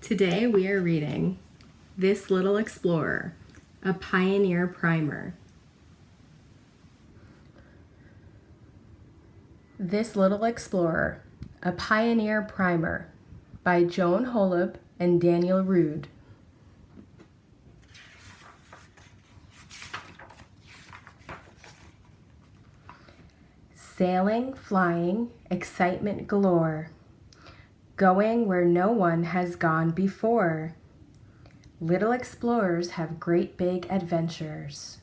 Today we are reading This Little Explorer, a Pioneer Primer. This Little Explorer, a Pioneer Primer by Joan Holub and Daniel Rood. Sailing, flying, excitement galore, going where no one has gone before. Little explorers have great big adventures.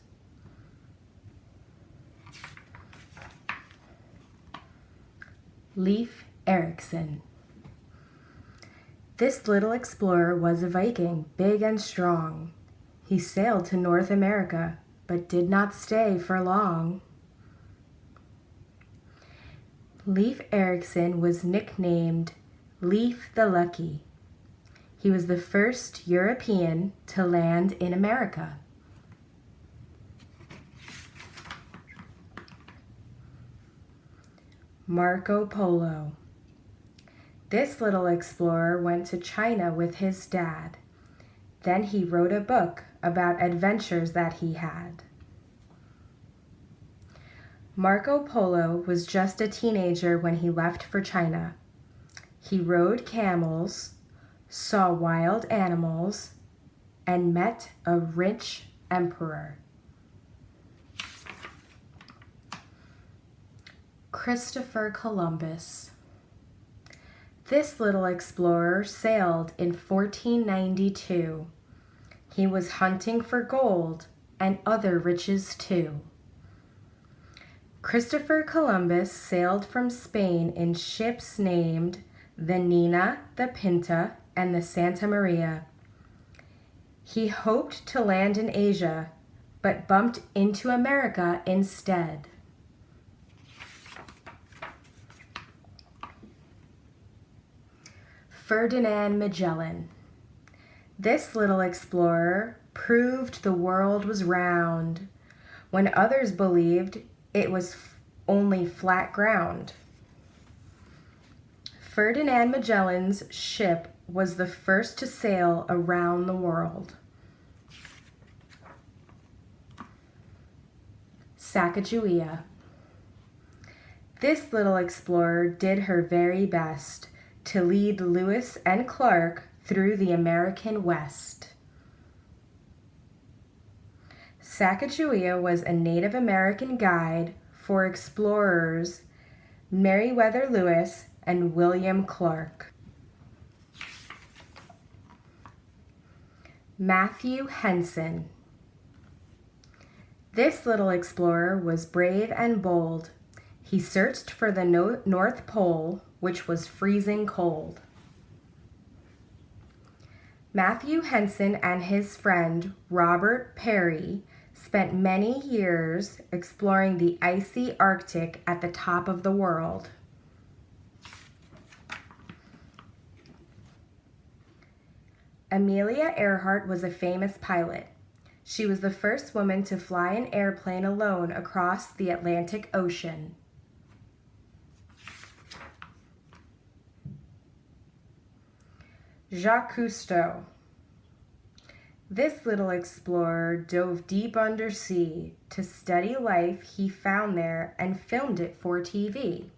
Leif Erikson. This little explorer was a Viking, big and strong. He sailed to North America, but did not stay for long. Leif Erikson was nicknamed Leif the Lucky. He was the first European to land in America. Marco Polo. This little explorer went to China with his dad. Then he wrote a book about adventures that he had. Marco Polo was just a teenager when he left for China. He rode camels, saw wild animals, and met a rich emperor. Christopher Columbus. This little explorer sailed in 1492. He was hunting for gold and other riches too. Christopher Columbus sailed from Spain in ships named the Nina, the Pinta, and the Santa Maria. He hoped to land in Asia, but bumped into America instead. Ferdinand Magellan. This little explorer proved the world was round when others believed it was only flat ground. Ferdinand Magellan's ship was the first to sail around the world. Sacagawea. This little explorer did her very best to lead Lewis and Clark through the American West. Sacagawea was a Native American guide for explorers Meriwether Lewis and William Clark. Matthew Henson. This little explorer was brave and bold. He searched for the North Pole, which was freezing cold. Matthew Henson and his friend Robert Peary spent many years exploring the icy Arctic at the top of the world. Amelia Earhart was a famous pilot. She was the first woman to fly an airplane alone across the Atlantic Ocean. Jacques Cousteau. This little explorer dove deep undersea to study life he found there and filmed it for TV.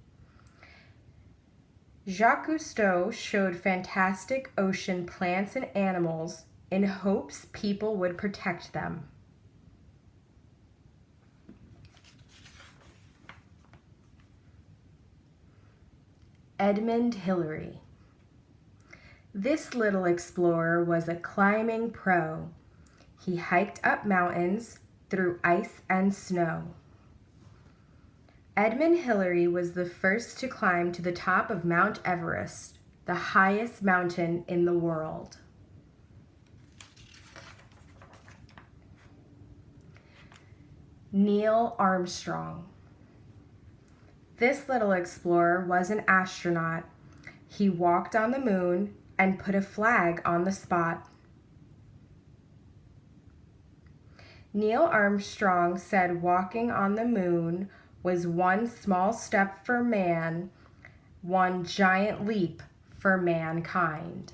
Jacques Cousteau showed fantastic ocean plants and animals in hopes people would protect them. Edmund Hillary. This little explorer was a climbing pro. He hiked up mountains through ice and snow. Edmund Hillary was the first to climb to the top of Mount Everest, the highest mountain in the world. Neil Armstrong. This little explorer was an astronaut. He walked on the moon and put a flag on the spot. Neil Armstrong said walking on the moon was one small step for man, one giant leap for mankind.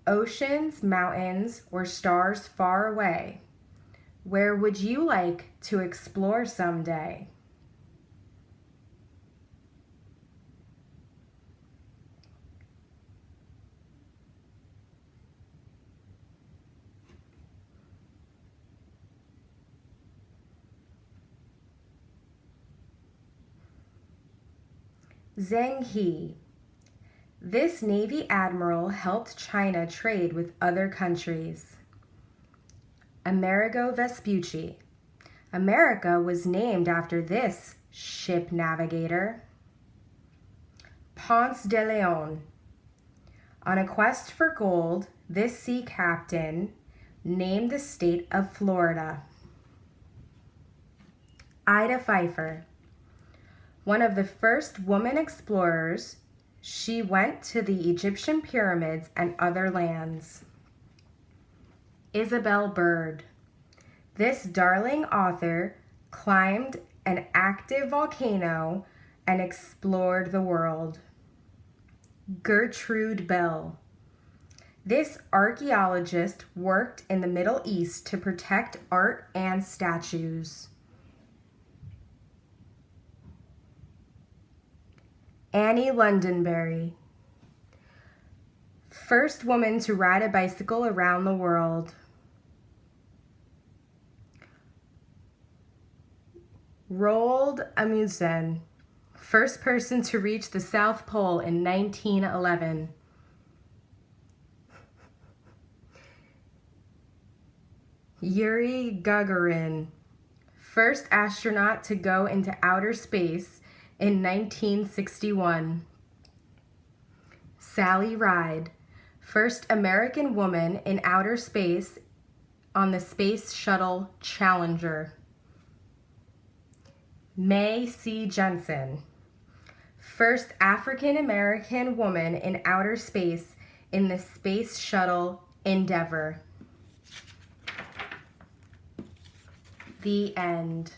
Oceans, mountains, or stars far away, where would you like to explore someday? Zheng He. This Navy admiral helped China trade with other countries. Amerigo Vespucci. America was named after this ship navigator. Ponce de Leon. On a quest for gold, this sea captain named the state of Florida. Ida Pfeiffer. One of the first woman explorers, she went to the Egyptian pyramids and other lands. Isabel Bird. This darling author climbed an active volcano and explored the world. Gertrude Bell. This archaeologist worked in the Middle East to protect art and statues. Annie Londonderry. First woman to ride a bicycle around the world. Roald Amundsen. First person to reach the South Pole in 1911. Yuri Gagarin. First astronaut to go into outer space in 1961. Sally Ride. First American woman in outer space on the Space Shuttle Challenger. Mae C. Jensen. First African American woman in outer space in the Space Shuttle Endeavour. The end.